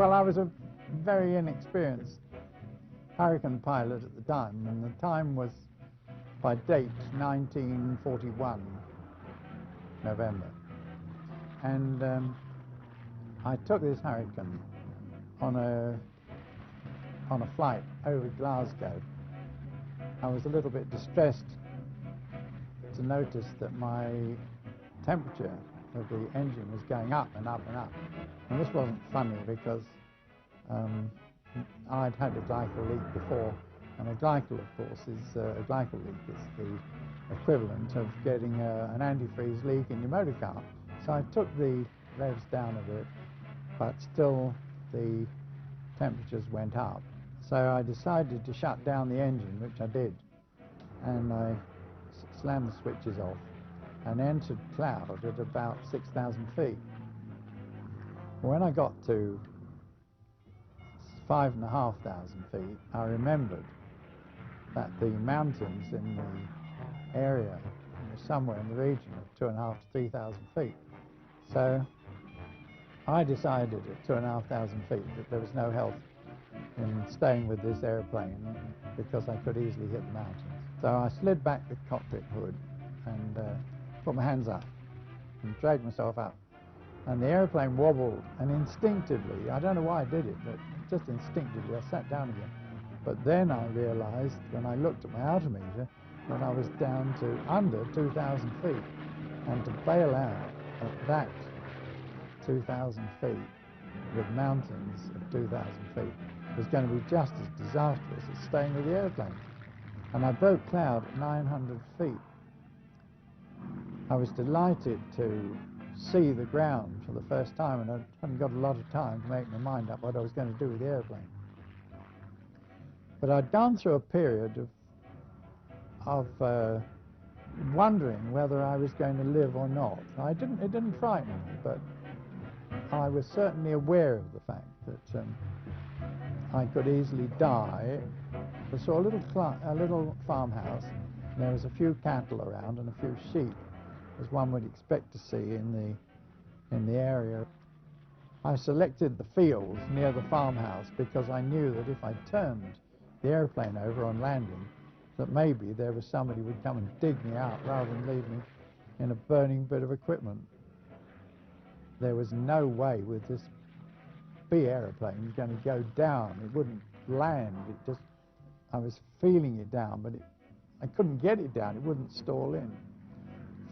Well, I was a very inexperienced hurricane pilot at the time, and the time was, by date, 1941, November. And I took this hurricane on a flight over Glasgow. I was a little bit distressed to notice that my temperature of the engine was going up and up and up. And this wasn't funny because I'd had a glycol leak before, and a glycol, of course, is a glycol leak is the equivalent of getting an antifreeze leak in your motor car. So I took the revs down a bit, but still the temperatures went up. So I decided to shut down the engine, which I did, and I slammed the switches off and entered cloud at about 6,000 feet. When I got to 5,500 feet, I remembered that the mountains in the area were somewhere in the region of 2,500 to 3,000 feet. So I decided at 2,500 feet that there was no health in staying with this airplane because I could easily hit the mountains. So I slid back the cockpit hood and put my hands up and dragged myself up. And the airplane wobbled, and instinctively, I don't know why I did it, but just instinctively I sat down again. But then I realized, when I looked at my altimeter, that I was down to under 2,000 feet. And to bail out at that 2,000 feet with mountains of 2,000 feet was going to be just as disastrous as staying with the airplane. And I broke cloud at 900 feet. I was delighted to see the ground for the first time, and I hadn't got a lot of time to make my mind up what I was going to do with the airplane. But I'd gone through a period of wondering whether I was going to live or not. It didn't frighten me, but I was certainly aware of the fact that I could easily die. I saw a little farmhouse, and there was a few cattle around and a few sheep, as one would expect to see in the area. I selected the fields near the farmhouse because I knew that if I turned the airplane over on landing, that maybe there was somebody who would come and dig me out rather than leave me in a burning bit of equipment. There was no way with this B airplane going to go down. It wouldn't land. I was feeling it down, but I couldn't get it down. It wouldn't stall in.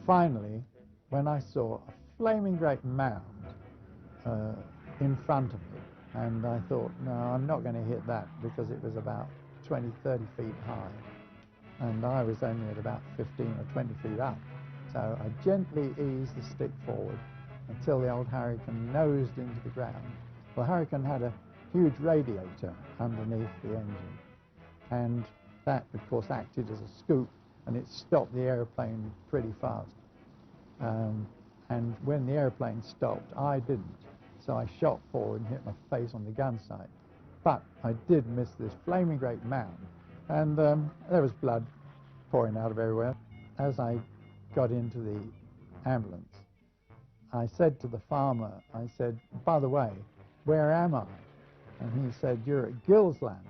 Finally, when I saw a flaming great mound in front of me, and I thought, no, I'm not going to hit that, because it was about 20, 30 feet high, and I was only at about 15 or 20 feet up. So I gently eased the stick forward until the old Hurricane nosed into the ground. Well, the Hurricane had a huge radiator underneath the engine, and that, of course, acted as a scoop, and it stopped the airplane pretty fast. And when the airplane stopped, I didn't. So I shot forward and hit my face on the gun sight. But I did miss this flaming great mound, and there was blood pouring out of everywhere. As I got into the ambulance, I said to the farmer, I said, by the way, where am I? And he said, you're at Gillsland.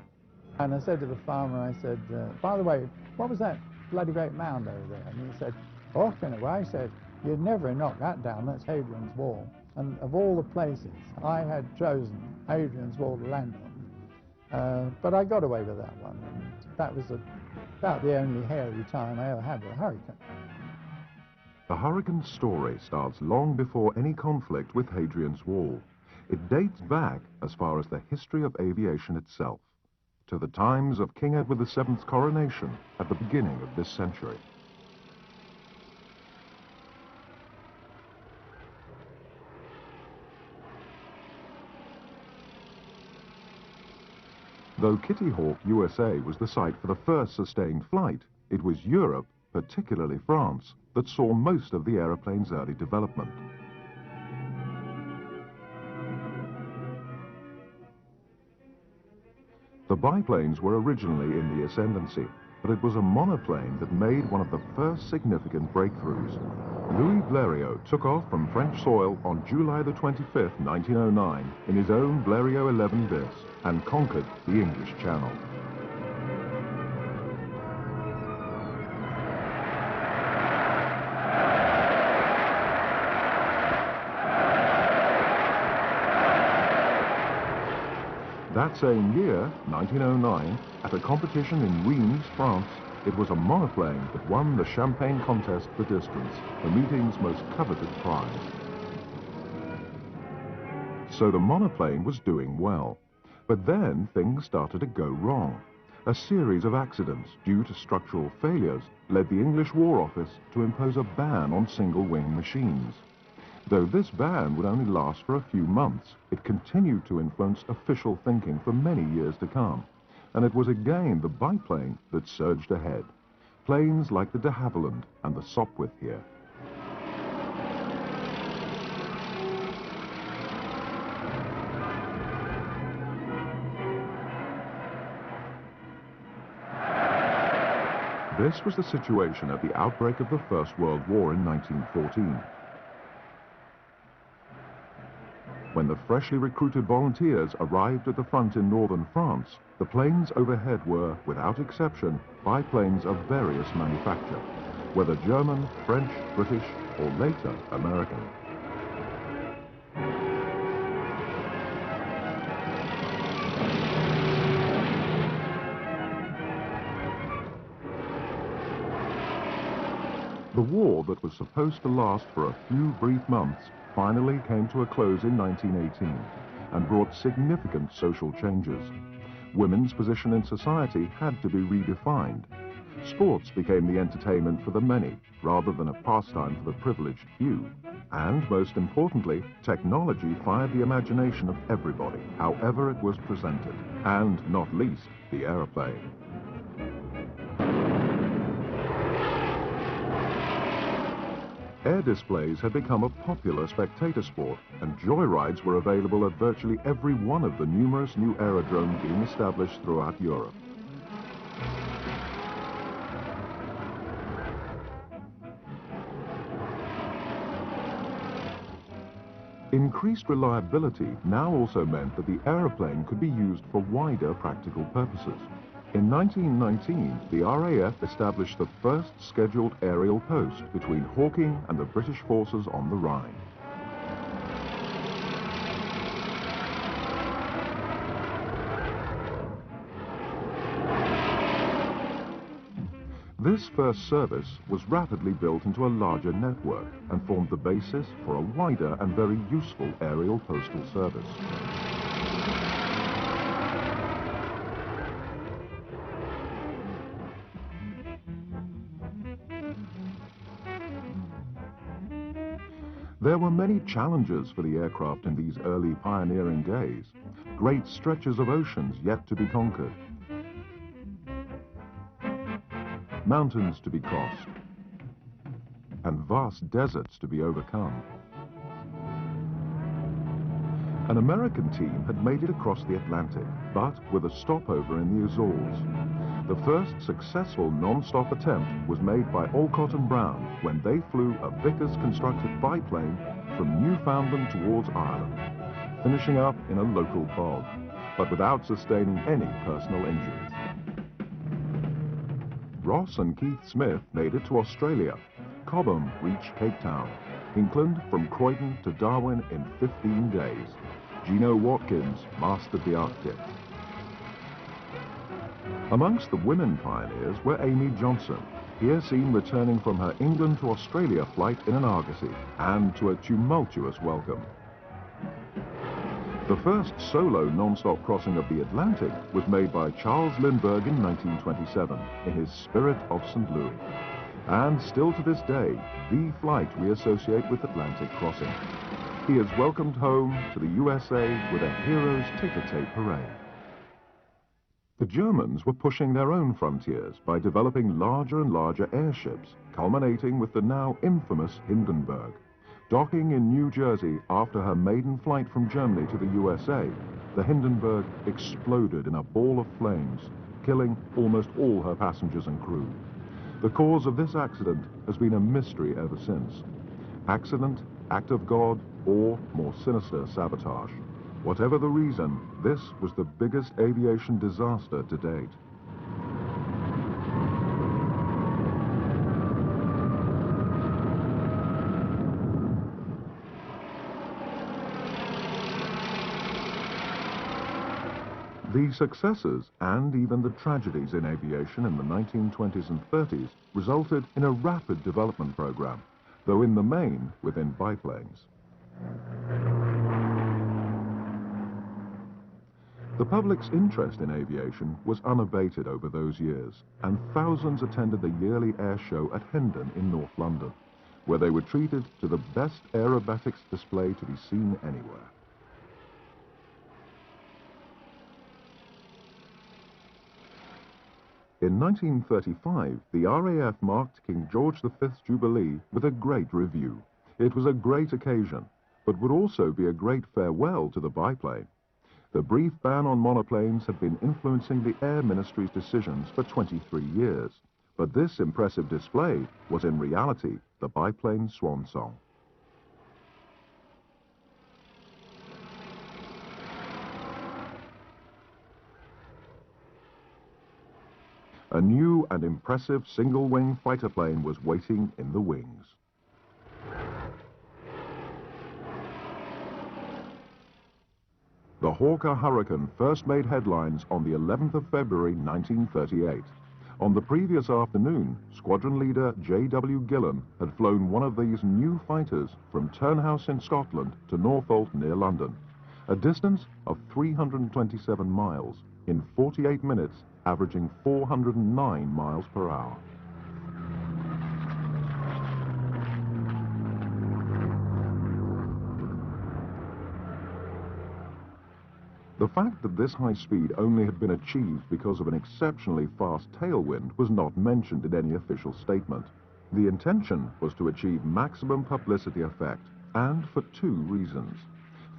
And I said to the farmer, I said, by the way, what was that bloody great mound over there? And he said, oh, I said, you'd never knock that down, that's Hadrian's Wall. And of all the places, I had chosen Hadrian's Wall to land on. But I got away with that one. And that was about the only hairy time I ever had with a hurricane. The hurricane's story starts long before any conflict with Hadrian's Wall. It dates back as far as the history of aviation itself, to the times of King Edward VII's coronation at the beginning of this century. Though Kitty Hawk USA was the site for the first sustained flight, it was Europe, particularly France, that saw most of the aeroplane's early development. The biplanes were originally in the ascendancy, but it was a monoplane that made one of the first significant breakthroughs. Louis Blériot took off from French soil on July the 25th, 1909, in his own Blériot 11 bis and conquered the English Channel. That same year, 1909, at a competition in Reims, France, it was a monoplane that won the Champagne contest for distance, the meeting's most coveted prize. So the monoplane was doing well. But then things started to go wrong. A series of accidents due to structural failures led the English War Office to impose a ban on single-wing machines. Though this ban would only last for a few months, it continued to influence official thinking for many years to come. And it was again the biplane that surged ahead. Planes like the de Havilland and the Sopwith here. This was the situation at the outbreak of the First World War in 1914. When the freshly recruited volunteers arrived at the front in northern France, the planes overhead were, without exception, biplanes of various manufacture, whether German, French, British, or later American. The war that was supposed to last for a few brief months finally came to a close in 1918 and brought significant social changes. Women's position in society had to be redefined. Sports became the entertainment for the many, rather than a pastime for the privileged few. And most importantly, technology fired the imagination of everybody, however it was presented, and not least, the aeroplane. Air displays had become a popular spectator sport, and joyrides were available at virtually every one of the numerous new aerodromes being established throughout Europe. Increased reliability now also meant that the aeroplane could be used for wider practical purposes. In 1919, the RAF established the first scheduled aerial post between Hawking and the British forces on the Rhine. This first service was rapidly built into a larger network and formed the basis for a wider and very useful aerial postal service. There were many challenges for the aircraft in these early pioneering days. Great stretches of oceans yet to be conquered. Mountains to be crossed. And vast deserts to be overcome. An American team had made it across the Atlantic, but with a stopover in the Azores. The first successful non-stop attempt was made by Alcott and Brown when they flew a Vickers-constructed biplane from Newfoundland towards Ireland, finishing up in a local bog, but without sustaining any personal injuries. Ross and Keith Smith made it to Australia. Cobham reached Cape Town. Hinckley from Croydon to Darwin in 15 days. Gino Watkins mastered the Arctic. Amongst the women pioneers were Amy Johnson, here seen returning from her England to Australia flight in an Argosy, and to a tumultuous welcome. The first solo non-stop crossing of the Atlantic was made by Charles Lindbergh in 1927 in his Spirit of St. Louis. And still to this day, the flight we associate with Atlantic crossing. He is welcomed home to the USA with a hero's ticker-tape parade. The Germans were pushing their own frontiers by developing larger and larger airships, culminating with the now infamous Hindenburg. Docking in New Jersey after her maiden flight from Germany to the USA, the Hindenburg exploded in a ball of flames, killing almost all her passengers and crew. The cause of this accident has been a mystery ever since. Accident, act of God, or more sinister sabotage. Whatever the reason, this was the biggest aviation disaster to date. The successes and even the tragedies in aviation in the 1920s and 30s resulted in a rapid development program, though in the main within biplanes. The public's interest in aviation was unabated over those years, and thousands attended the yearly air show at Hendon in North London, where they were treated to the best aerobatics display to be seen anywhere. In 1935, the RAF marked King George V's Jubilee with a great review. It was a great occasion, but would also be a great farewell to the biplane. The brief ban on monoplanes had been influencing the Air Ministry's decisions for 23 years, but this impressive display was in reality the biplane's swan song. A new and impressive single-wing fighter plane was waiting in the wings. The Hawker Hurricane first made headlines on the 11th of February 1938. On the previous afternoon, squadron leader WWII had flown one of these new fighters from Turnhouse in Scotland to Northolt near London, a distance of 327 miles in 48 minutes, averaging 409 miles per hour. The fact that this high speed only had been achieved because of an exceptionally fast tailwind was not mentioned in any official statement. The intention was to achieve maximum publicity effect, and for two reasons.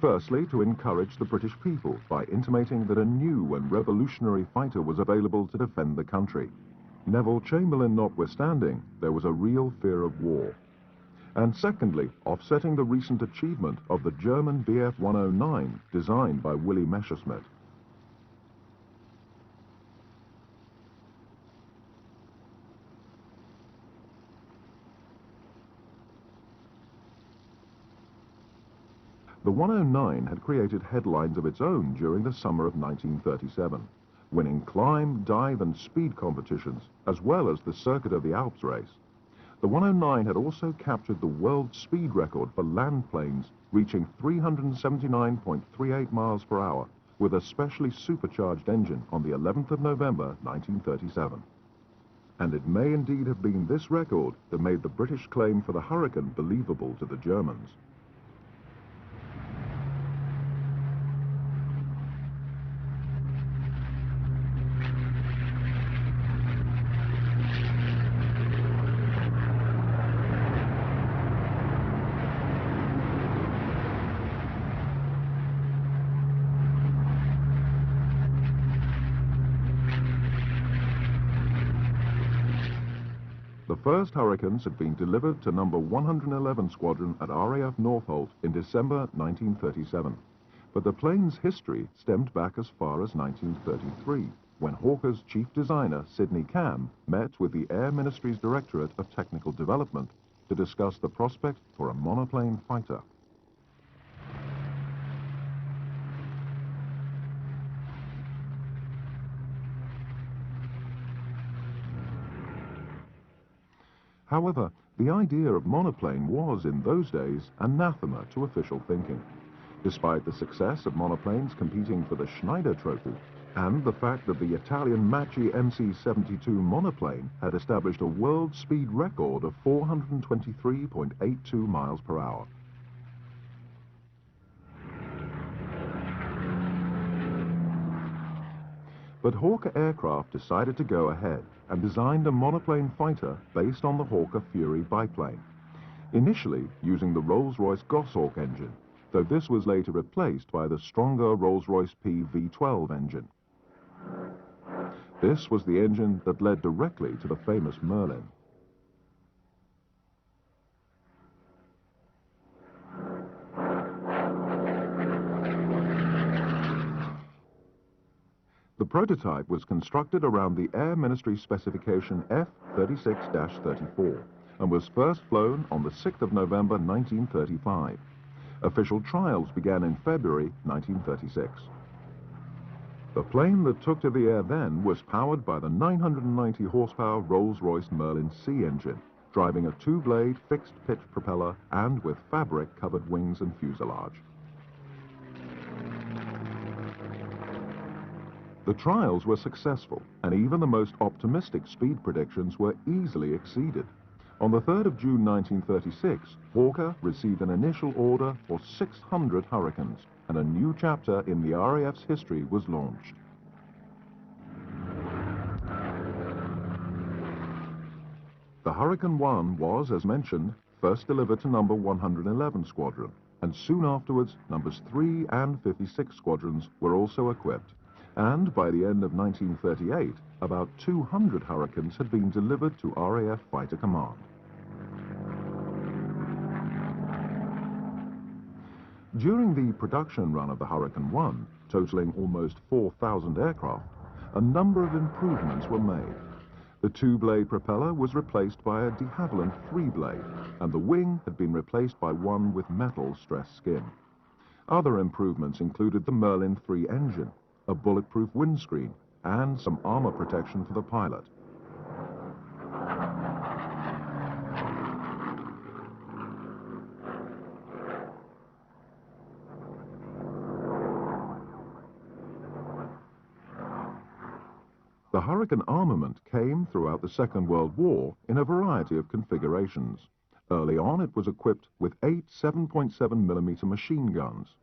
Firstly, to encourage the British people by intimating that a new and revolutionary fighter was available to defend the country. Neville Chamberlain notwithstanding, there was a real fear of war. And secondly, offsetting the recent achievement of the German Bf 109 designed by Willy Messerschmitt. The 109 had created headlines of its own during the summer of 1937, winning climb, dive and speed competitions, as well as the Circuit of the Alps race. The 109 had also captured the world speed record for land planes, reaching 379.38 miles per hour with a specially supercharged engine on the 11th of November 1937. And it may indeed have been this record that made the British claim for the Hurricane believable to the Germans. The first Hurricanes had been delivered to number 111 Squadron at RAF Northolt in December 1937. But the plane's history stemmed back as far as 1933, when Hawker's chief designer, Sidney Cam, met with the Air Ministry's Directorate of Technical Development to discuss the prospect for a monoplane fighter. However, the idea of monoplane was, in those days, anathema to official thinking, despite the success of monoplanes competing for the Schneider Trophy, and the fact that the Italian Macchi MC-72 monoplane had established a world speed record of 423.82 miles per hour. But Hawker Aircraft decided to go ahead and designed a monoplane fighter based on the Hawker Fury biplane, initially using the Rolls-Royce Goshawk engine, though this was later replaced by the stronger Rolls-Royce P V12 engine. This was the engine that led directly to the famous Merlin. The prototype was constructed around the Air Ministry specification F-36-34 and was first flown on the 6th of November 1935. Official trials began in February 1936. The plane that took to the air then was powered by the 990 horsepower Rolls-Royce Merlin C engine, driving a two-blade fixed-pitch propeller and with fabric-covered wings and fuselage. The trials were successful, and even the most optimistic speed predictions were easily exceeded. On the 3rd of June 1936, Hawker received an initial order for 600 Hurricanes, and a new chapter in the RAF's history was launched. The Hurricane 1 was, as mentioned, first delivered to number 111 Squadron, and soon afterwards, numbers 3 and 56 Squadrons were also equipped. And by the end of 1938, about 200 Hurricanes had been delivered to RAF Fighter Command. During the production run of the Hurricane 1, totaling almost 4,000 aircraft, a number of improvements were made. The two-blade propeller was replaced by a de Havilland three-blade, and the wing had been replaced by one with metal stress skin. Other improvements included the Merlin 3 engine, a bulletproof windscreen, and some armor protection for the pilot. The Hurricane armament came throughout the Second World War in a variety of configurations. Early on, it was equipped with 8 7.7mm machine guns.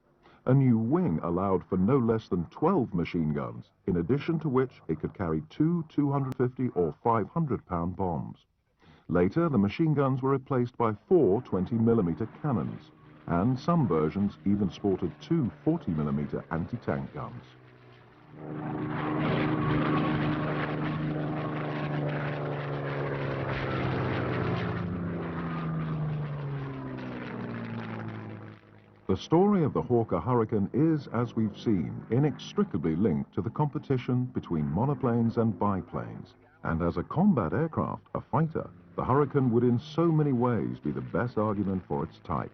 A new wing allowed for no less than 12 machine guns, in addition to which it could carry 2 250 or 500-pound bombs. Later, the machine guns were replaced by 4 20mm cannons, and some versions even sported 2 40mm anti-tank guns. The story of the Hawker Hurricane is, as we've seen, inextricably linked to the competition between monoplanes and biplanes. And as a combat aircraft, a fighter, the Hurricane would in so many ways be the best argument for its type.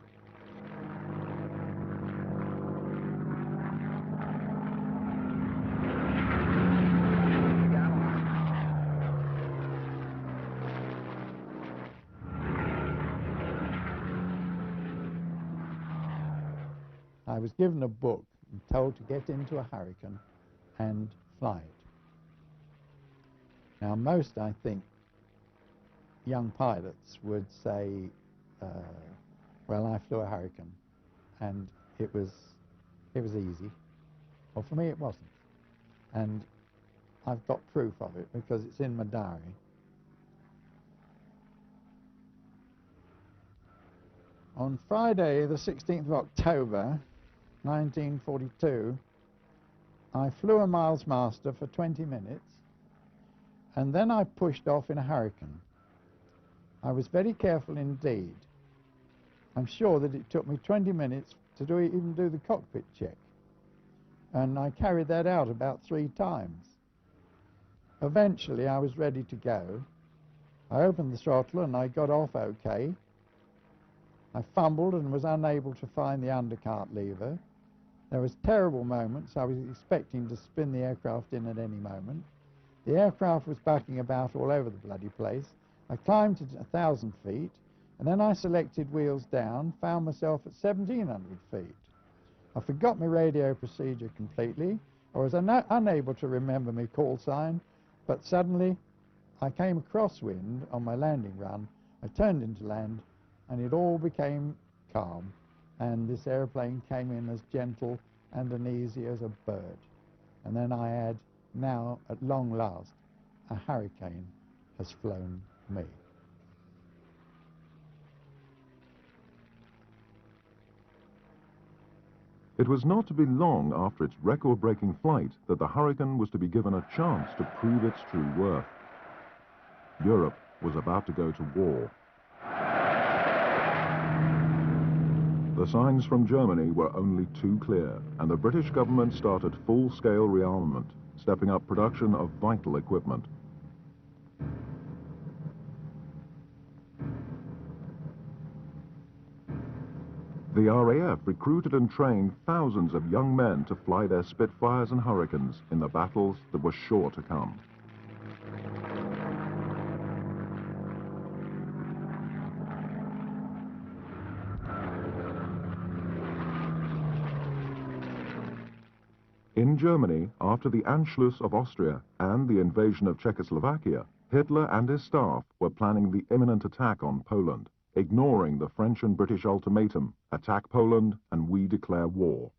I was given a book and told to get into a Hurricane and fly it. Now, most, I think, young pilots would say, well, I flew a Hurricane and it was easy. Well, for me it wasn't. And I've got proof of it because it's in my diary. On Friday, the 16th of October, 1942, I flew a Miles Master for 20 minutes, and then I pushed off in a Hurricane. I was very careful indeed. I'm sure that it took me 20 minutes to even do the cockpit check, and I carried that out about 3 times. Eventually, I was ready to go. I opened the throttle and I got off okay. I fumbled and was unable to find the undercart lever. There was terrible moments. I was expecting to spin the aircraft in at any moment. The aircraft was backing about all over the bloody place. I climbed to 1,000 feet, and then I selected wheels down, found myself at 1,700 feet. I forgot my radio procedure completely. I was unable to remember my call sign, but suddenly I came crosswind on my landing run. I turned into land, and it all became calm, and this airplane came in as gentle and uneasy as a bird. And then I had, now at long last, a Hurricane has flown me. It was not to be long after its record-breaking flight that the Hurricane was to be given a chance to prove its true worth. Europe was about to go to war. The signs from Germany were only too clear, and the British government started full-scale rearmament, stepping up production of vital equipment. The RAF recruited and trained thousands of young men to fly their Spitfires and Hurricanes in the battles that were sure to come. In Germany, after the Anschluss of Austria and the invasion of Czechoslovakia, Hitler and his staff were planning the imminent attack on Poland, ignoring the French and British ultimatum, attack Poland and we declare war.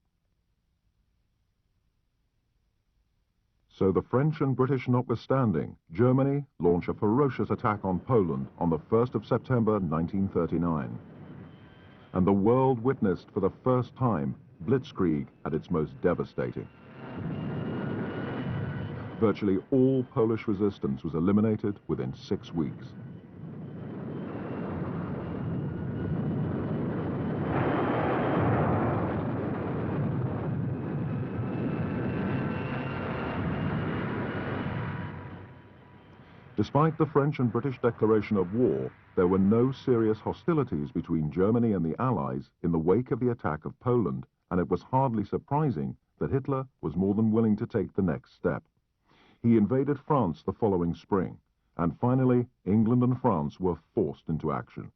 So the French and British notwithstanding, Germany launched a ferocious attack on Poland on the 1st of September 1939. And the world witnessed for the first time blitzkrieg at its most devastating. Virtually all Polish resistance was eliminated within 6 weeks. Despite the French and British declaration of war, there were no serious hostilities between Germany and the Allies in the wake of the attack of Poland, and it was hardly surprising that Hitler was more than willing to take the next step. He invaded France the following spring, and finally England and France were forced into action.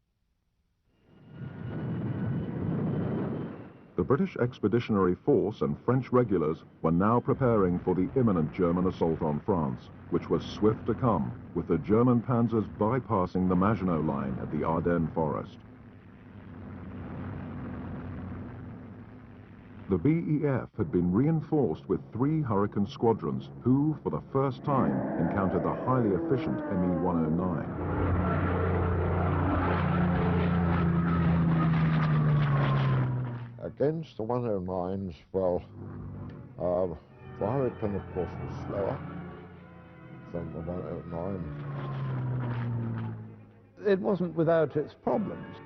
The British Expeditionary Force and French regulars were now preparing for the imminent German assault on France, which was swift to come, with the German panzers bypassing the Maginot Line at the Ardennes forest. The BEF had been reinforced with 3 Hurricane squadrons who, for the first time, encountered the highly efficient Me-109. Against the 109s, well, the Hurricane, of course, was slower than the 109. It wasn't without its problems.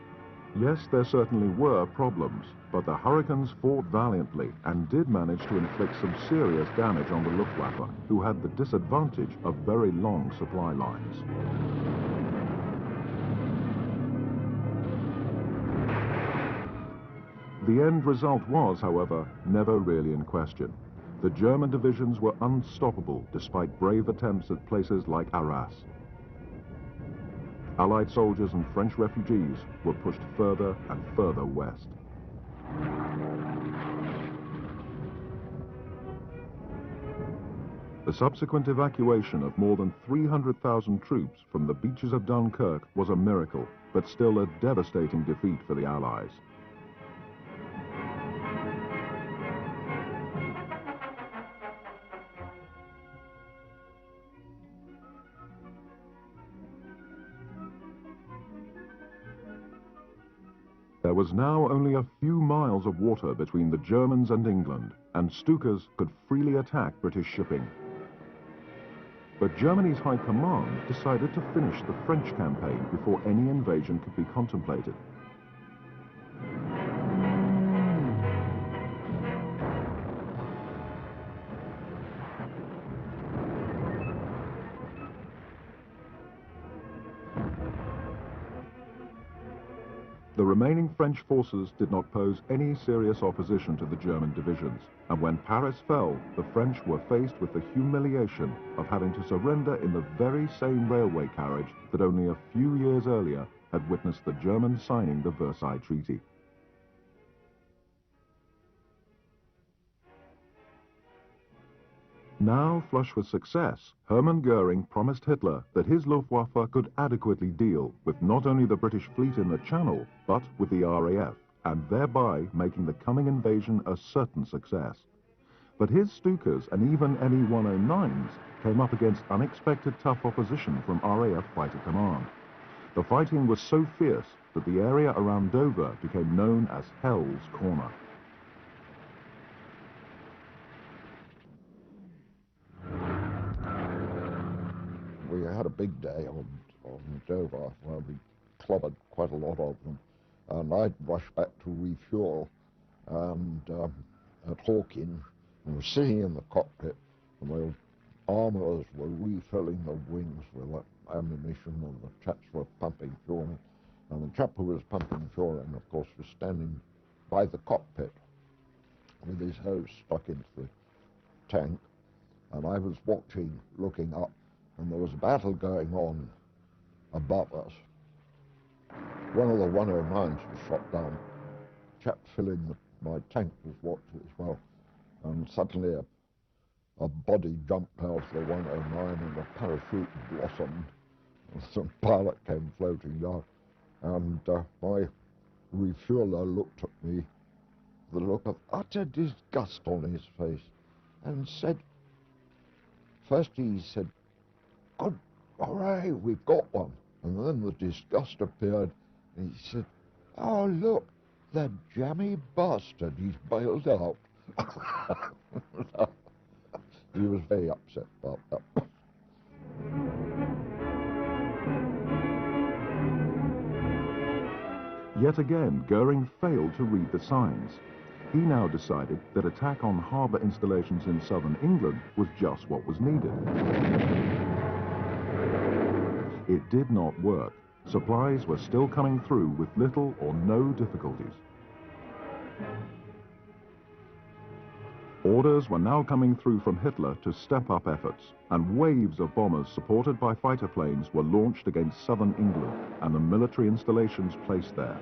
Yes, there certainly were problems, but the Hurricanes fought valiantly and did manage to inflict some serious damage on the Luftwaffe, who had the disadvantage of very long supply lines. The end result was, however, never really in question. The German divisions were unstoppable despite brave attempts at places like Arras. Allied soldiers and French refugees were pushed further and further west. The subsequent evacuation of more than 300,000 troops from the beaches of Dunkirk was a miracle, but still a devastating defeat for the Allies. There was now only a few miles of water between the Germans and England, and Stukas could freely attack British shipping. But Germany's High Command decided to finish the French campaign before any invasion could be contemplated. The remaining French forces did not pose any serious opposition to the German divisions, and when Paris fell, the French were faced with the humiliation of having to surrender in the very same railway carriage that only a few years earlier had witnessed the Germans signing the Versailles Treaty. Now flush with success, Hermann Goering promised Hitler that his Luftwaffe could adequately deal with not only the British fleet in the Channel, but with the RAF, and thereby making the coming invasion a certain success. But his Stukas and even Me-109s came up against unexpected tough opposition from RAF Fighter Command. The fighting was so fierce that the area around Dover became known as Hell's Corner. We had a big day on Dover where we clobbered quite a lot of them, and I'd rush back to refuel, and at Hawking, we were sitting in the cockpit, and we were armourers were refilling the wings with ammunition, and the chaps were pumping fuel. And the chap who was pumping fuel, and of course, was standing by the cockpit with his hose stuck into the tank. And I was watching, looking up, and there was a battle going on above us. One of the 109s was shot down. The chap filling my tank was watching as well. And suddenly a body jumped out of the 109 and a parachute blossomed. And some pilot came floating down. And my refueler looked at me with a look of utter disgust on his face and said, first he said, "Good, hooray, we've got one." And then the disgust appeared and he said, "Oh, look, the jammy bastard, he's bailed out." He was very upset about that. Yet again, Goering failed to read the signs. He now decided that attack on harbour installations in southern England was just what was needed. It did not work. Supplies were still coming through with little or no difficulties. Orders were now coming through from Hitler to step up efforts, and waves of bombers supported by fighter planes were launched against southern England and the military installations placed there.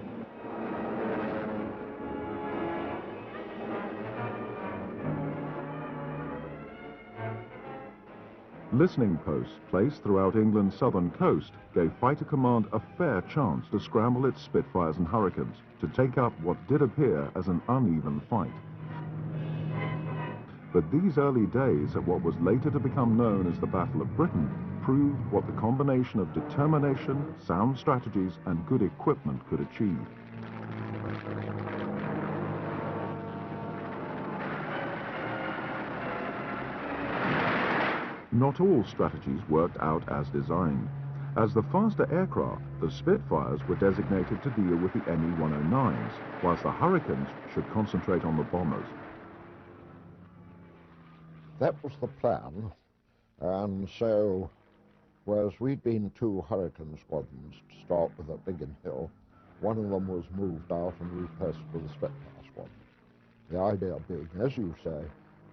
Listening posts placed throughout England's southern coast gave Fighter Command a fair chance to scramble its Spitfires and Hurricanes to take up what did appear as an uneven fight. But these early days of what was later to become known as the Battle of Britain proved what the combination of determination, sound strategies, and good equipment could achieve. Not all strategies worked out as designed. As the faster aircraft, the Spitfires were designated to deal with the ME-109s, whilst the Hurricanes should concentrate on the bombers. That was the plan, and so, whereas we'd been 2 Hurricane squadrons to start with at Biggin Hill, one of them was moved out and replaced with a Spitfire squadron. The idea being, as you say,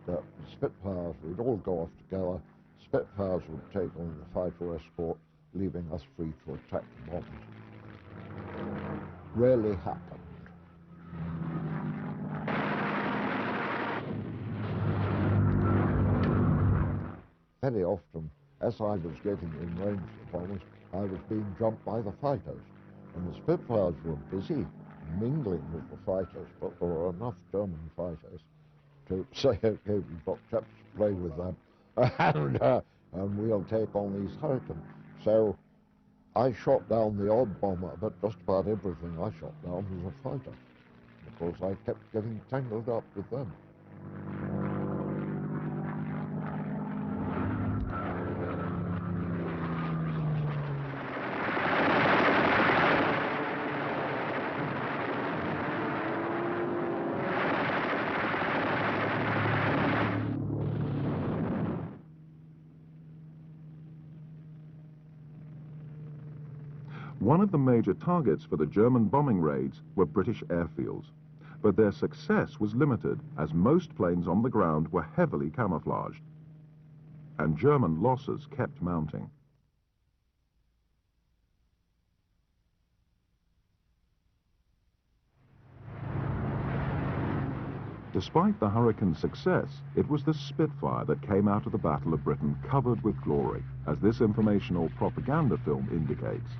that the Spitfires would all go off together, Spitfires would take on the fighter escort, leaving us free to attack the bombers. Rarely happened. Very often, as I was getting in range of the bombers, I was being jumped by the fighters, and the Spitfires were busy mingling with the fighters, but there were enough German fighters to say, okay, we've got chaps to play with them, and we'll take on these Hurricanes. So I shot down the odd bomber, but just about everything I shot down was a fighter, because I kept getting tangled up with them. One of the major targets for the German bombing raids were British airfields, but their success was limited as most planes on the ground were heavily camouflaged, and German losses kept mounting. Despite the Hurricane's success, it was the Spitfire that came out of the Battle of Britain covered with glory, as this informational propaganda film indicates.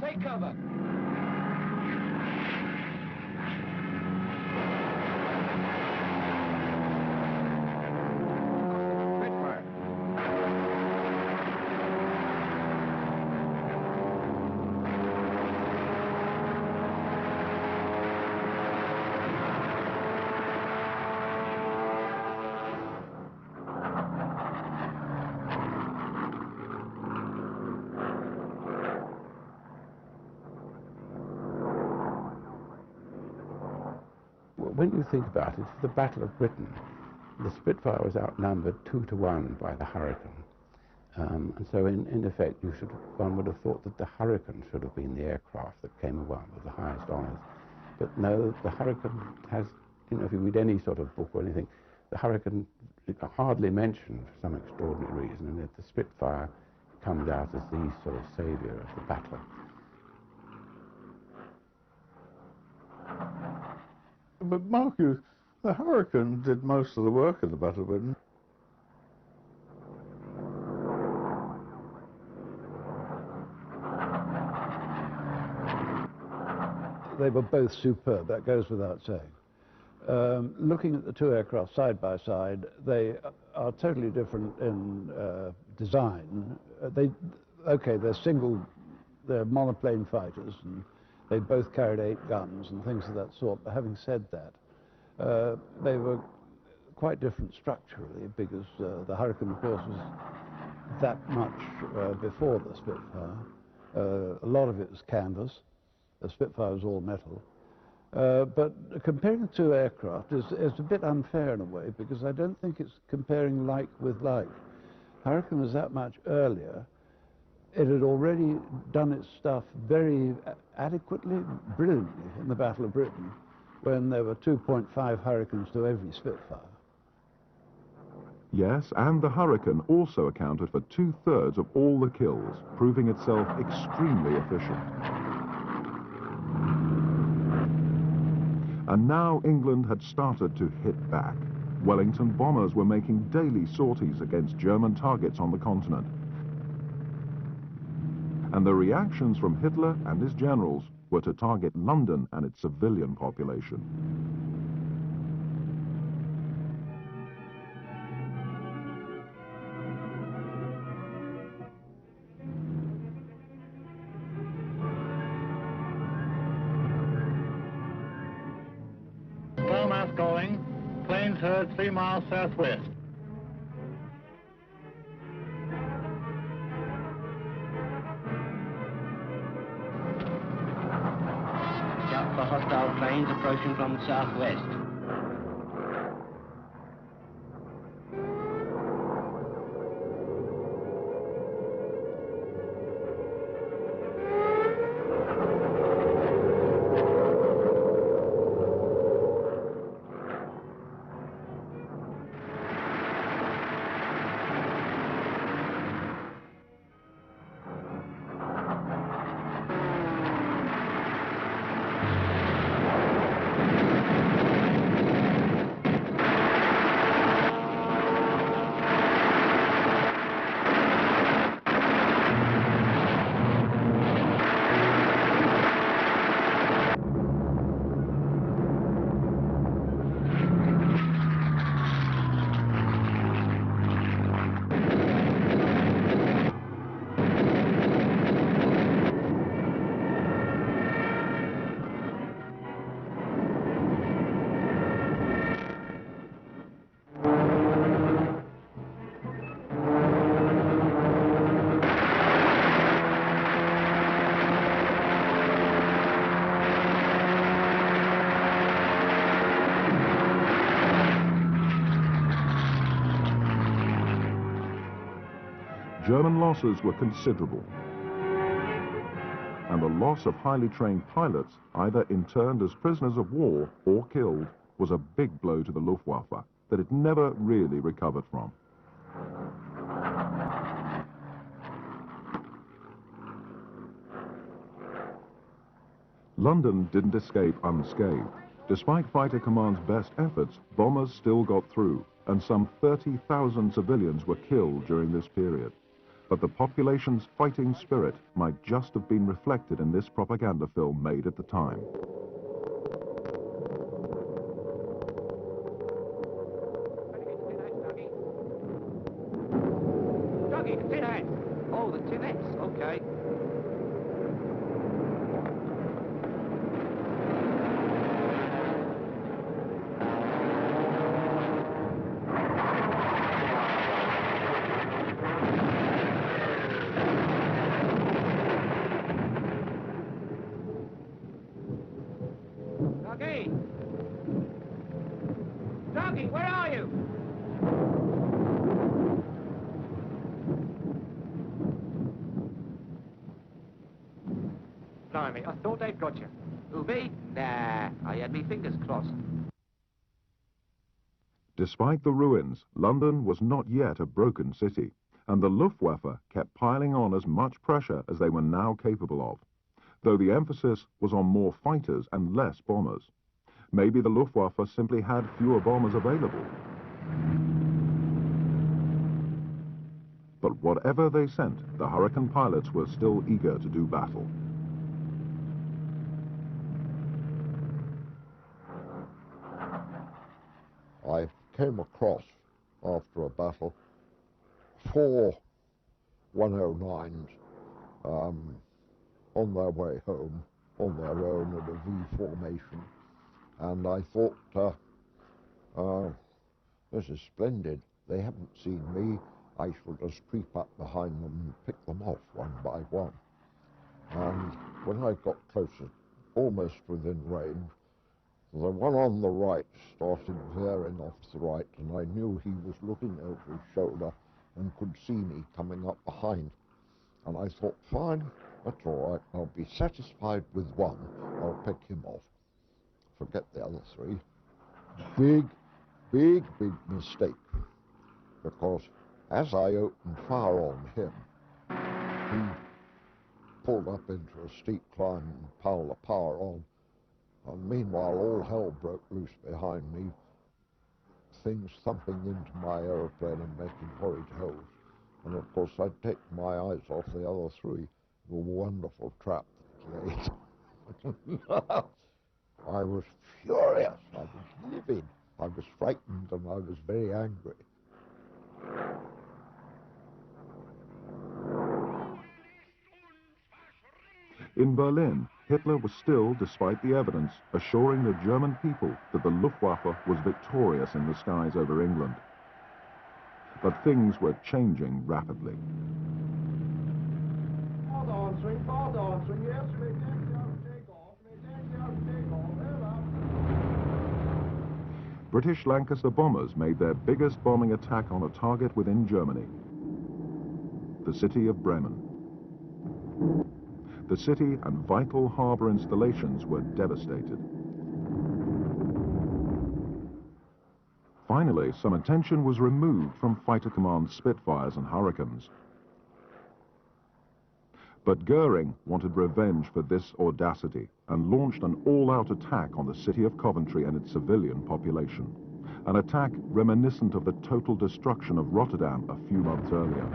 Take cover! when you think about it, the Battle of Britain, the Spitfire was outnumbered 2-1 by the Hurricane. And so in effect, one would have thought that the Hurricane should have been the aircraft that came away with the highest honours. But no, the Hurricane has, if you read any sort of book or anything, the Hurricane is hardly mentioned for some extraordinary reason, and yet the Spitfire comes out as the sort of saviour of the battle. But Marcus, the Hurricane did most of the work in the Battle of Britain. They were both superb, that goes without saying. Looking at the two aircraft side by side, they are totally different in design. They're monoplane fighters, and they both carried 8 guns and things of that sort. But having said that, they were quite different structurally, because the Hurricane, of course, was that much before the Spitfire. A lot of it was canvas. The Spitfire was all metal. But comparing the two aircraft is a bit unfair in a way, because I don't think it's comparing like with like. Hurricane was that much earlier. It had already done its stuff very adequately, brilliantly in the Battle of Britain, when there were 2.5 Hurricanes to every Spitfire. Yes, and the Hurricane also accounted for 2/3 of all the kills, proving itself extremely efficient. And now England had started to hit back. Wellington bombers were making daily sorties against German targets on the continent. And the reactions from Hitler and his generals were to target London and its civilian population. Starmass calling. Planes heard 3 miles southwest. Shout for hostile planes approaching from the southwest. German losses were considerable, and the loss of highly trained pilots, either interned as prisoners of war or killed, was a big blow to the Luftwaffe that it never really recovered from. London didn't escape unscathed. Despite Fighter Command's best efforts, bombers still got through, and some 30,000 civilians were killed during this period. But the population's fighting spirit might just have been reflected in this propaganda film made at the time. Dougie, tin hats. Oh, the tin hats, okay. Dougie! Blimey, I thought they'd got you. Who, me? Nah, I had me fingers crossed. Despite the ruins, London was not yet a broken city, and the Luftwaffe kept piling on as much pressure as they were now capable of, though the emphasis was on more fighters and less bombers. Maybe the Luftwaffe simply had fewer bombers available. But whatever they sent, the Hurricane pilots were still eager to do battle. I came across, after a battle, 4 109s on their way home, on their own in a V formation, and I thought, this is splendid. They haven't seen me. I shall just creep up behind them and pick them off one by one. And when I got closer, almost within range, the one on the right started veering off to the right, and I knew he was looking over his shoulder and could see me coming up behind. And I thought, fine, that's all right. I'll be satisfied with one. I'll pick him off. Forget the other 3. Big mistake. Because as I opened fire on him, he pulled up into a steep climb and piled the power on. And meanwhile, all hell broke loose behind me, things thumping into my aeroplane and making horrid holes. And of course, I'd taken my eyes off the other 3. The wonderful trap that laid. I was furious. I was livid. I was frightened, and I was very angry. In Berlin, Hitler was still, despite the evidence, assuring the German people that the Luftwaffe was victorious in the skies over England. But things were changing rapidly. Hold on, swing, yes, make taxi out and take off, British Lancaster bombers made their biggest bombing attack on a target within Germany, the city of Bremen. The city and vital harbour installations were devastated. Finally, some attention was removed from Fighter Command Spitfires and Hurricanes. But Goering wanted revenge for this audacity and launched an all-out attack on the city of Coventry and its civilian population, an attack reminiscent of the total destruction of Rotterdam a few months earlier.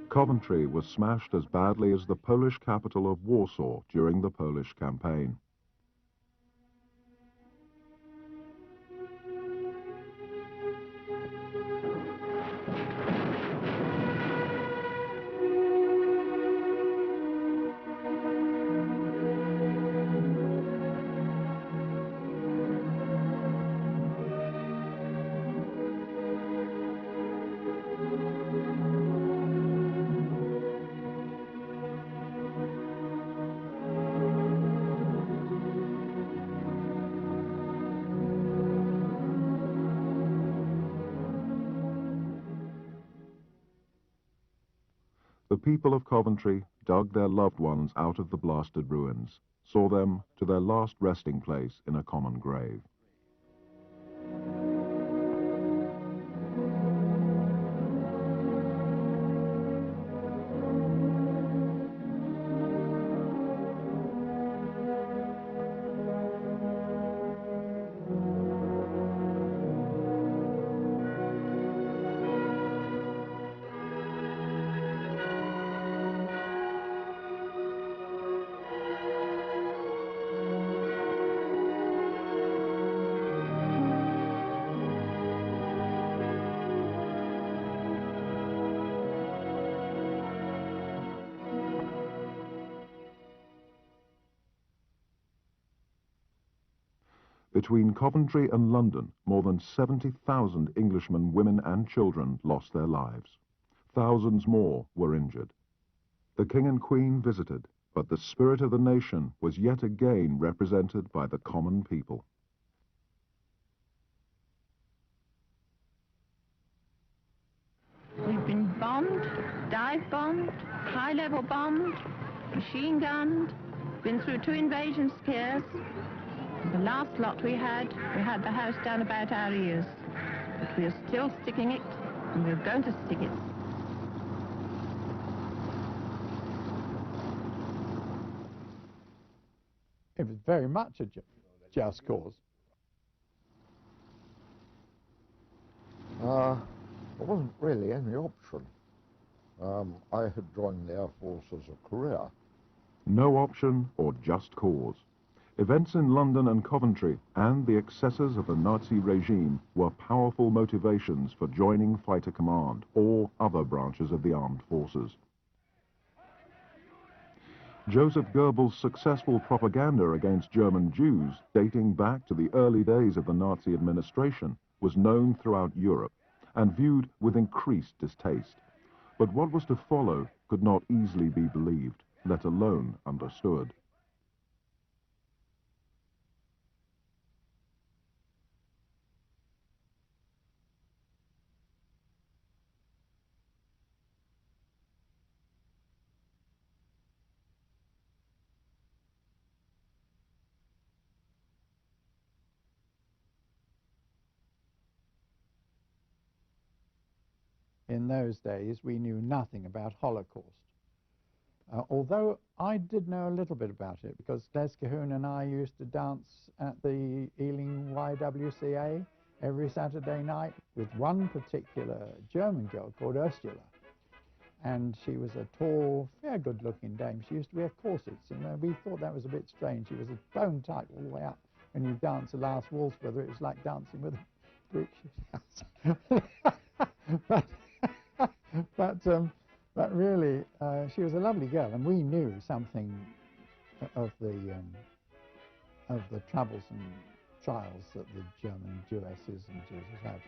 Coventry was smashed as badly as the Polish capital of Warsaw during the Polish campaign. The people of Coventry dug their loved ones out of the blasted ruins, saw them to their last resting place in a common grave. Between Coventry and London, more than 70,000 Englishmen, women and children lost their lives. Thousands more were injured. The King and Queen visited, but the spirit of the nation was yet again represented by the common people. We've been bombed, dive-bombed, high-level bombed, machine-gunned, been through 2 invasion scares. The last lot we had the house down about our ears. But we are still sticking it, and we're going to stick it. It was very much a just cause. There wasn't really any option. I had joined the Air Force as a career. No option or just cause. Events in London and Coventry and the excesses of the Nazi regime were powerful motivations for joining Fighter Command or other branches of the armed forces. Joseph Goebbels' successful propaganda against German Jews, dating back to the early days of the Nazi administration, was known throughout Europe and viewed with increased distaste. But what was to follow could not easily be believed, let alone understood. In those days, we knew nothing about Holocaust. Although I did know a little bit about it, because Les Cahoon and I used to dance at the Ealing YWCA every Saturday night with one particular German girl called Ursula. And she was a tall, fair good-looking dame. She used to wear corsets, and we thought that was a bit strange. She was a bone tight all the way up when you dance the last waltz with her. It was like dancing with a brick. But really, she was a lovely girl, and we knew something of the troubles and trials that the German Jewesses and Jews had.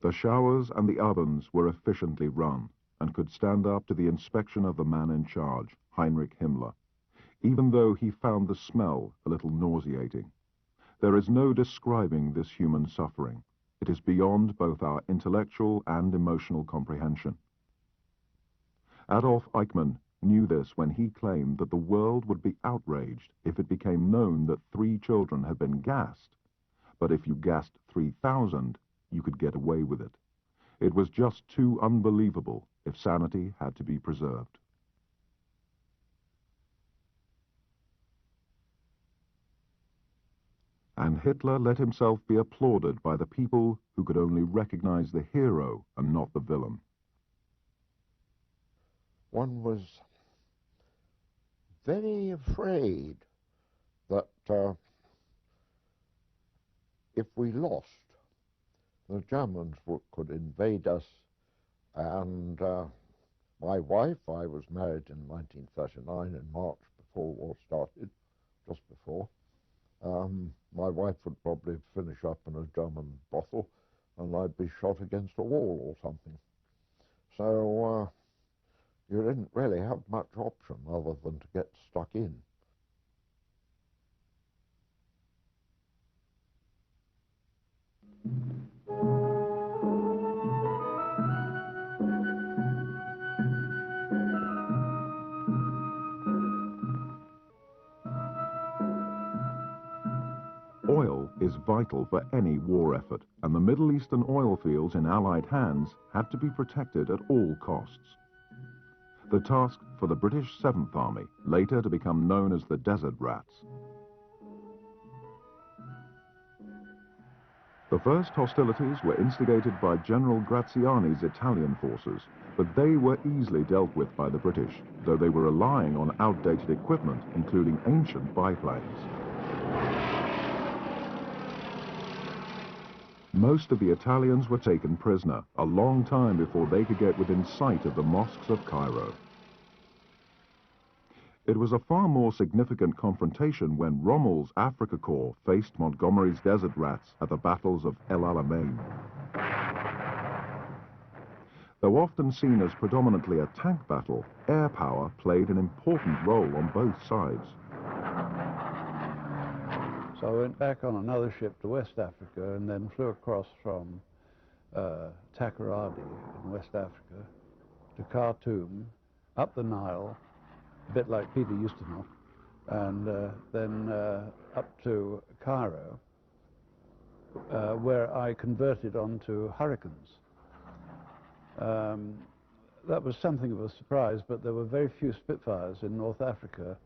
The showers and the ovens were efficiently run and could stand up to the inspection of the man in charge, Heinrich Himmler, even though he found the smell a little nauseating. There is no describing this human suffering. It is beyond both our intellectual and emotional comprehension. Adolf Eichmann knew this when he claimed that the world would be outraged if it became known that 3 children had been gassed, but if you gassed 3,000, you could get away with it. It was just too unbelievable if sanity had to be preserved. And Hitler let himself be applauded by the people who could only recognize the hero and not the villain. One was very afraid that if we lost, the Germans could invade us, and my wife, I was married in 1939 in March before war started, just before. My wife would probably finish up in a German brothel, and I'd be shot against a wall or something. So you didn't really have much option other than to get stuck in. is vital for any war effort, and the Middle Eastern oil fields in Allied hands had to be protected at all costs. The task for the British 7th Army, later to become known as the Desert Rats. The first hostilities were instigated by General Graziani's Italian forces, but they were easily dealt with by the British, though they were relying on outdated equipment, including ancient biplanes. Most of the Italians were taken prisoner, a long time before they could get within sight of the mosques of Cairo. It was a far more significant confrontation when Rommel's Afrika Corps faced Montgomery's Desert Rats at the battles of El Alamein. Though often seen as predominantly a tank battle, air power played an important role on both sides. So I went back on another ship to West Africa and then flew across from Takoradi in West Africa to Khartoum, up the Nile, a bit like Peter Ustinov, and then up to Cairo, where I converted onto Hurricanes. That was something of a surprise, but there were very few Spitfires in North Africa,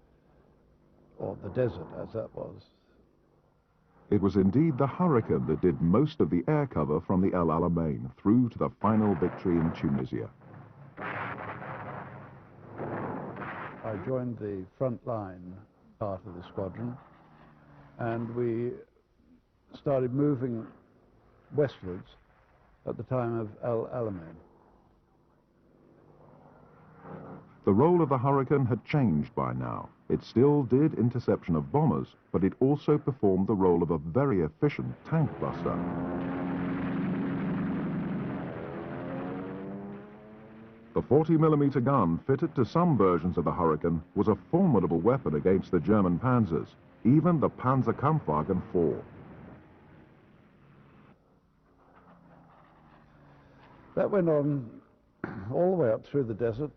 or the desert as that was. It was indeed the Hurricane that did most of the air cover from the El Alamein through to the final victory in Tunisia. I joined the front line part of the squadron, and we started moving westwards at the time of El Alamein. The role of the Hurricane had changed by now. It still did interception of bombers, but it also performed the role of a very efficient tank buster. The 40mm gun fitted to some versions of the Hurricane was a formidable weapon against the German panzers, even the Panzerkampfwagen IV. That went on all the way up through the desert,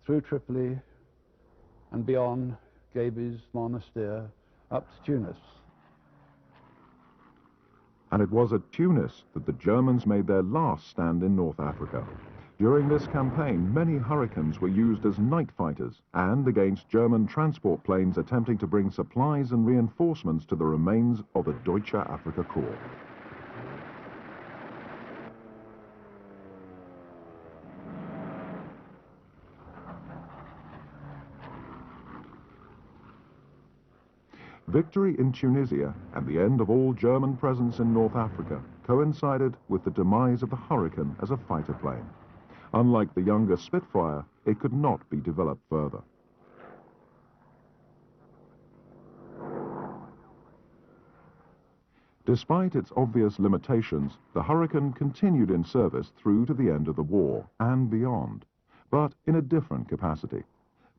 through Tripoli and beyond Gabes, Monastir, up to Tunis. And it was at Tunis that the Germans made their last stand in North Africa. During this campaign, many Hurricanes were used as night fighters and against German transport planes attempting to bring supplies and reinforcements to the remains of the Deutsche Afrika Korps. Victory in Tunisia and the end of all German presence in North Africa coincided with the demise of the Hurricane as a fighter plane. Unlike the younger Spitfire, it could not be developed further. Despite its obvious limitations, the Hurricane continued in service through to the end of the war and beyond, but in a different capacity.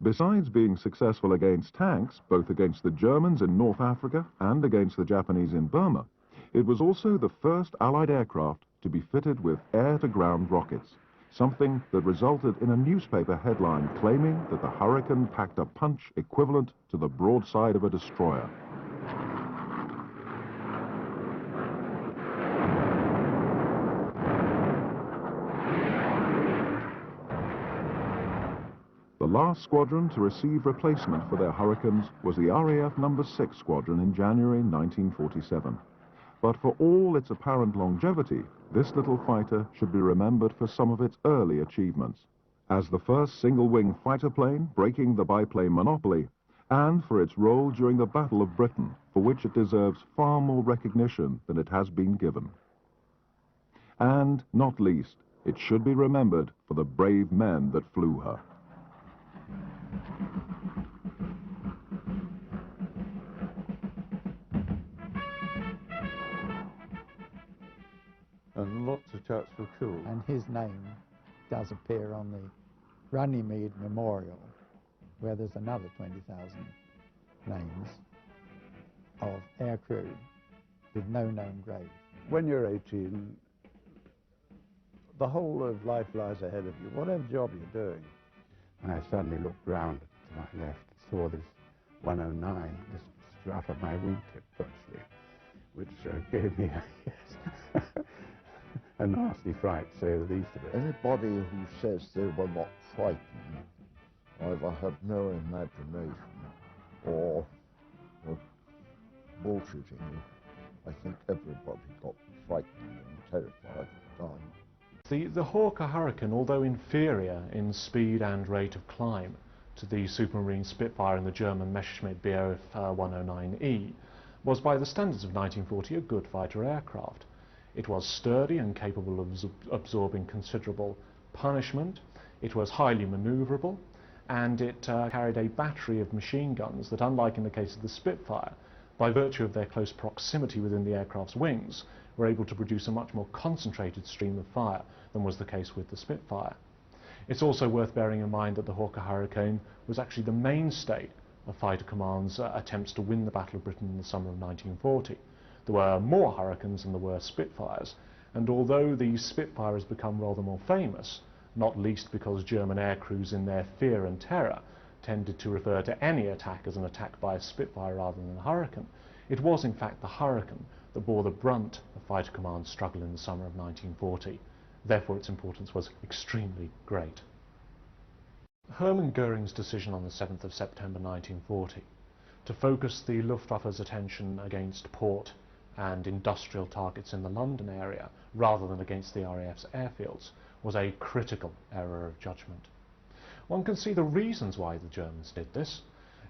Besides being successful against tanks, both against the Germans in North Africa and against the Japanese in Burma, it was also the first Allied aircraft to be fitted with air-to-ground rockets, something that resulted in a newspaper headline claiming that the Hurricane packed a punch equivalent to the broadside of a destroyer. The last squadron to receive replacement for their Hurricanes was the RAF No. 6 Squadron in January 1947. But for all its apparent longevity, this little fighter should be remembered for some of its early achievements, as the first single-wing fighter plane breaking the biplane monopoly, and for its role during the Battle of Britain, for which it deserves far more recognition than it has been given. And, not least, it should be remembered for the brave men that flew her. And lots of chaps were killed. And his name does appear on the Runnymede Memorial, where there's another 20,000 names of aircrew with no known graves. When you're 18, the whole of life lies ahead of you, whatever job you're doing. And I suddenly looked round to my left and saw this 109 just out of my wingtip virtually. which gave me a nasty fright, to say the least of it. Anybody who says they were not frightened either had no imagination or were bullshitting you. I think everybody got frightened and terrified at the time. The Hawker Hurricane, although inferior in speed and rate of climb to the Supermarine Spitfire and the German Messerschmitt Bf 109E, was by the standards of 1940 a good fighter aircraft. It was sturdy and capable of absorbing considerable punishment, it was highly manoeuvrable, and it carried a battery of machine guns that, unlike in the case of the Spitfire, by virtue of their close proximity within the aircraft's wings, were able to produce a much more concentrated stream of fire than was the case with the Spitfire. It's also worth bearing in mind that the Hawker Hurricane was actually the mainstay of Fighter Command's attempts to win the Battle of Britain in the summer of 1940. There were more Hurricanes than there were Spitfires, and although the Spitfire has become rather more famous, not least because German air crews in their fear and terror tended to refer to any attack as an attack by a Spitfire rather than a Hurricane, it was in fact the Hurricane that bore the brunt of Fighter Command's struggle in the summer of 1940. Therefore its importance was extremely great. Hermann Göring's decision on the 7th of September 1940 to focus the Luftwaffe's attention against port and industrial targets in the London area rather than against the RAF's airfields was a critical error of judgment. One can see the reasons why the Germans did this.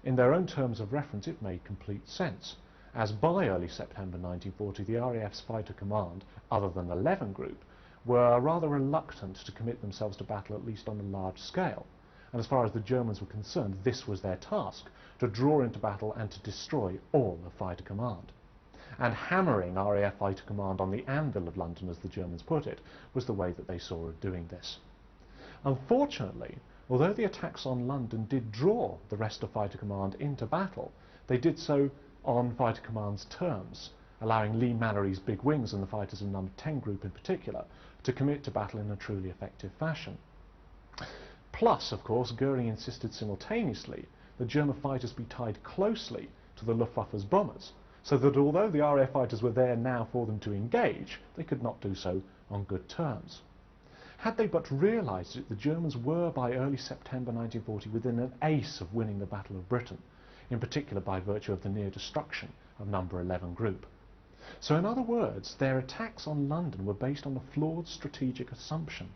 In their own terms of reference, it made complete sense, as by early September 1940 the RAF's Fighter Command, other than the Leven Group, were rather reluctant to commit themselves to battle, at least on a large scale. And as far as the Germans were concerned, this was their task, to draw into battle and to destroy all of Fighter Command. And hammering RAF Fighter Command on the anvil of London, as the Germans put it, was the way that they saw of doing this. Unfortunately, although the attacks on London did draw the rest of Fighter Command into battle, they did so on Fighter Command's terms, allowing Lee Mallory's big wings and the fighters of No. 10 Group in particular to commit to battle in a truly effective fashion. Plus, of course, Göring insisted simultaneously that German fighters be tied closely to the Luftwaffe's bombers, so that although the RAF fighters were there now for them to engage, they could not do so on good terms. Had they but realised it, the Germans were by early September 1940 within an ace of winning the Battle of Britain, in particular by virtue of the near destruction of No. 11 Group. So in other words, their attacks on London were based on a flawed strategic assumption,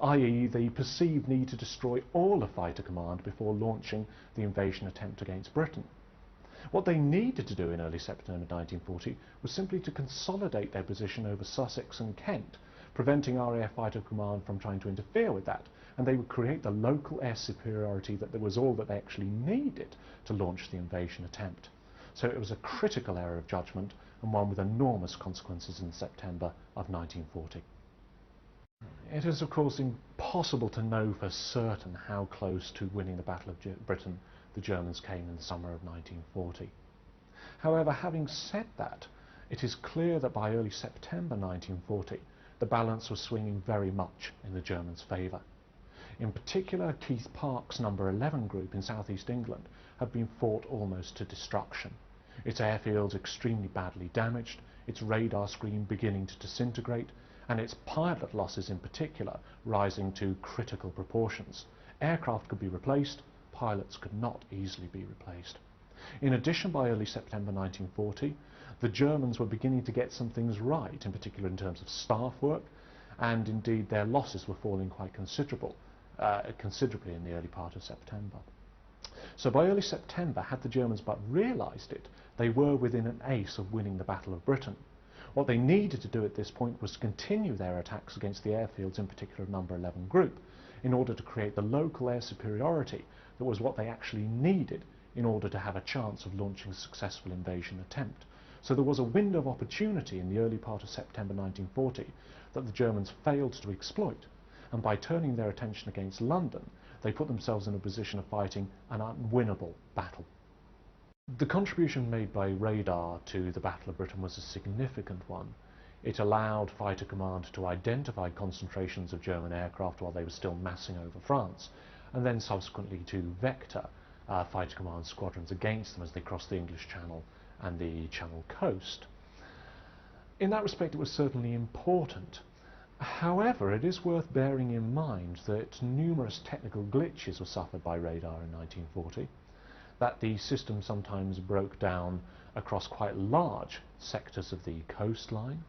i.e. the perceived need to destroy all of Fighter Command before launching the invasion attempt against Britain. What they needed to do in early September 1940 was simply to consolidate their position over Sussex and Kent, preventing RAF Fighter Command from trying to interfere with that, and they would create the local air superiority that was all that they actually needed to launch the invasion attempt. So it was a critical error of judgment, and one with enormous consequences in September of 1940. It is of course impossible to know for certain how close to winning the Battle of Britain the Germans came in the summer of 1940. However, having said that, it is clear that by early September 1940 the balance was swinging very much in the Germans' favour. In particular, Keith Park's No. 11 Group in southeast England had been fought almost to destruction. Its airfields extremely badly damaged, its radar screen beginning to disintegrate, and its pilot losses in particular rising to critical proportions. Aircraft could be replaced, pilots could not easily be replaced. In addition, by early September 1940, the Germans were beginning to get some things right, in particular in terms of staff work, and indeed their losses were falling quite considerably in the early part of September. So by early September, had the Germans but realised it, they were within an ace of winning the Battle of Britain. What they needed to do at this point was to continue their attacks against the airfields, in particular of No. 11 Group, in order to create the local air superiority that was what they actually needed in order to have a chance of launching a successful invasion attempt. So there was a window of opportunity in the early part of September 1940 that the Germans failed to exploit, and by turning their attention against London, they put themselves in a position of fighting an unwinnable battle. The contribution made by radar to the Battle of Britain was a significant one. It allowed Fighter Command to identify concentrations of German aircraft while they were still massing over France, and then subsequently to vector Fighter Command squadrons against them as they crossed the English Channel and the Channel coast. In that respect, it was certainly important. However, it is worth bearing in mind that numerous technical glitches were suffered by radar in 1940, that the system sometimes broke down across quite large sectors of the coastline,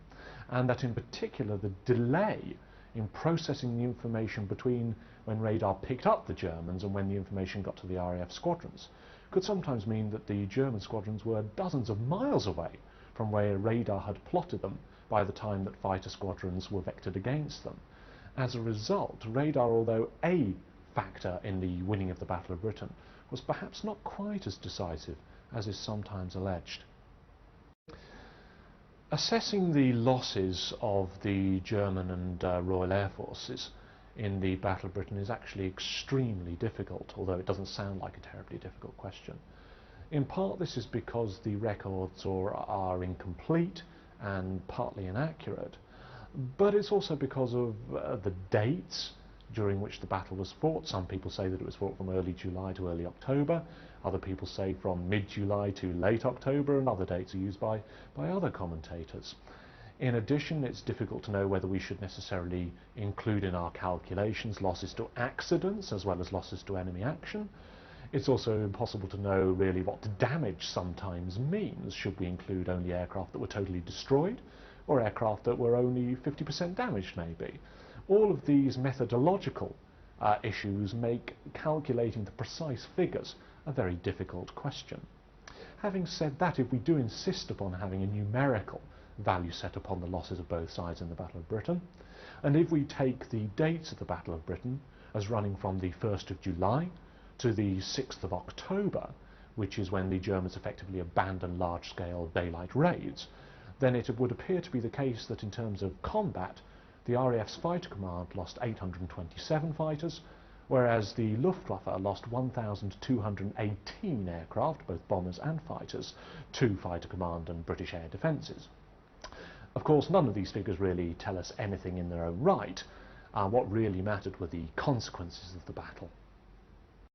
and that in particular the delay in processing the information between when radar picked up the Germans and when the information got to the RAF squadrons could sometimes mean that the German squadrons were dozens of miles away from where radar had plotted them by the time that fighter squadrons were vectored against them. As a result, radar, although a factor in the winning of the Battle of Britain, was perhaps not quite as decisive as is sometimes alleged. Assessing the losses of the German and Royal Air Forces in the Battle of Britain is actually extremely difficult, although it doesn't sound like a terribly difficult question. In part, this is because the records are incomplete and partly inaccurate, but it's also because of the dates during which the battle was fought. Some people say that it was fought from early July to early October. Other people say from mid-July to late October, and other dates are used by other commentators. In addition, it's difficult to know whether we should necessarily include in our calculations losses to accidents as well as losses to enemy action. It's also impossible to know really what damage sometimes means. Should we include only aircraft that were totally destroyed, or aircraft that were only 50% damaged maybe? All of these methodological issues make calculating the precise figures a very difficult question. Having said that, if we do insist upon having a numerical value set upon the losses of both sides in the Battle of Britain, and if we take the dates of the Battle of Britain as running from the 1st of July to the 6th of October, which is when the Germans effectively abandoned large-scale daylight raids, then it would appear to be the case that in terms of combat, the RAF's fighter command lost 827 fighters, whereas the Luftwaffe lost 1,218 aircraft, both bombers and fighters, to fighter command and British air defences. Of course, none of these figures really tell us anything in their own right. What really mattered were the consequences of the battle.